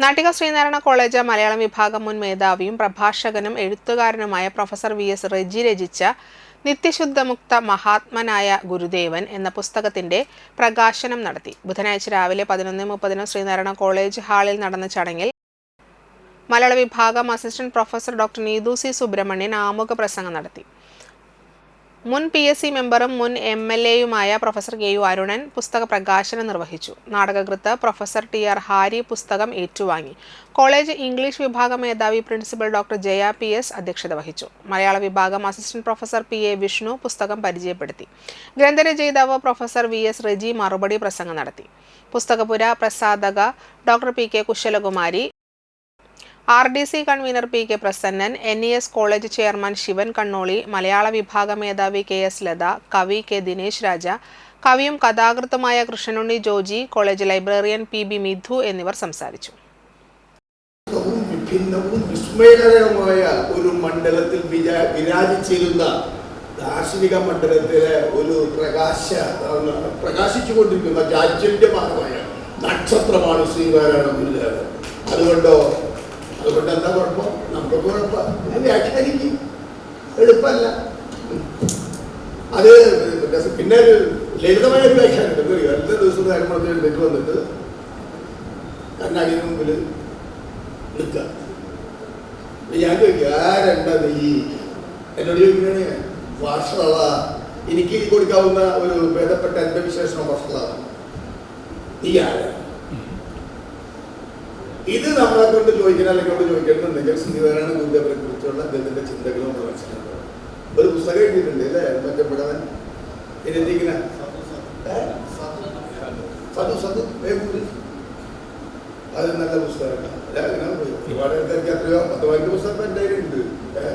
Nattika Sreenarayana college Malayalam വിഭാഗം മുൻ മേധാവിയും പ്രഭാഷകനും എഴുത്തുകാരനുമായ പ്രൊഫസർ വി.എസ്. റെജി രചിച്ച നിത്യശുദ്ധമുക്ത മഹാത്മനായ ഗുരുദേവൻ എന്ന പുസ്തകത്തിന്റെ പ്രകാശനം നടത്തി. ബുധനാഴ്ച രാവിലെ 11:30 ശ്രീനാരായണ കോളേജ് ഹാളിൽ നടന്ന ചടങ്ങിൽ മലയാള വിഭാഗം assistant professor doctor Neethu C Subrahmanyan ആമുഖ പ്രസംഗം നടത്തി. മുൻ PSC മെമ്പറും മുൻ MLA-യുമായ പ്രൊഫസർ KU അരുണൻ പുസ്തക പ്രകാശനം നിർവഹിച്ചു. നാടകകൃത്ത് പ്രൊഫസർ TR ഹാരി പുസ്തകം ഏറ്റുവാങ്ങി. കോളേജ് ഇംഗ്ലീഷ് വിഭാഗം മേധാവി പ്രിൻസിപ്പൽ ഡോക്ടർ ജയ PS അധ്യക്ഷത വഹിച്ചു. മലയാള വിഭാഗം അസിസ്റ്റന്റ് പ്രൊഫസർ PA വിഷ്ണു പുസ്തകം പരിചയപ്പെടുത്തി. ഗ്രന്ഥരചയിതാവ് പ്രൊഫസർ VS റെജി മറുപടി പ്രസംഗം നടത്തി. പുസ്തകപുര പ്രസാധക doctor PK Kushalakumari, RDC convener PK Prasannan, NES college chairman Sivan Kannoli, മലയാള വിഭാഗ മേധാവി KS ലത, കവി K ദിനേശ് രാജ, കവിയും കഥാകൃത്തുമായ Krishnanunni Joji, college librarian PB Mithu എന്നിവർ സംസാരിച്ചു. വിസ്മയകരമായ ഒരു മണ്ഡലത്തിൽ വിരാജിച്ചിരുന്ന ദാർശനിക മണ്ഡലത്തിലെ ഒരു പ്രകാശിച്ചുകൊണ്ടിരിക്കുന്ന ജാജ്വല്യമാനമായ നക്ഷത്രമാണ് ശ്രീനാരായണ ഗുരുദേവൻ. അതുകൊണ്ട് എന്താ കുഴപ്പം? നമുക്ക് കുഴപ്പം വ്യാഖ്യാനിക്കും, എളുപ്പമല്ല. അത് പിന്നെ ലളിതമായ ഒരു വ്യാഖ്യാനം എല്ലാ ദിവസവും കാര്യങ്ങളൊക്കെ എഴുന്നേറ്റ് വന്നിട്ട് കണ്ണാടിന് മുമ്പിൽ നിൽക്കുക. ഞാൻ ചോദിക്കുക, ആരെന്താ നീ എന്നോട് ചോദിക്കുകയാണ്. വാഷള എനിക്ക് കൊടുക്കാവുന്ന ഒരു ഭേദപ്പെട്ട എൻ്റെ വിശേഷണം വാഷളാണ്. നീ ആരാ? ഇത് നമ്മളെ കൊണ്ട് ചോദിക്കണം, അല്ലെങ്കിൽ കൊണ്ട് ചോദിക്കണമെന്നുണ്ടെങ്കിൽ ശ്രീനാരായണ ഗുരുദേവനെ കുറിച്ചുള്ള അദ്ദേഹത്തിന്റെ ചിന്തകളും നമ്മൾ മനസ്സിലാക്കണം. ഒരു പുസ്തകം എഴുതിയിട്ടുണ്ട് അല്ലേ, മറ്റേ പിടവൻ എഴുതിയിരിക്കുന്ന സതു വേഗൂരി. അത് നല്ല പുസ്തകമാണ്. ഒരുപാട് ആൾക്കാർക്ക് അത്രയോ 10-15 പുസ്തകം എൻ്റെ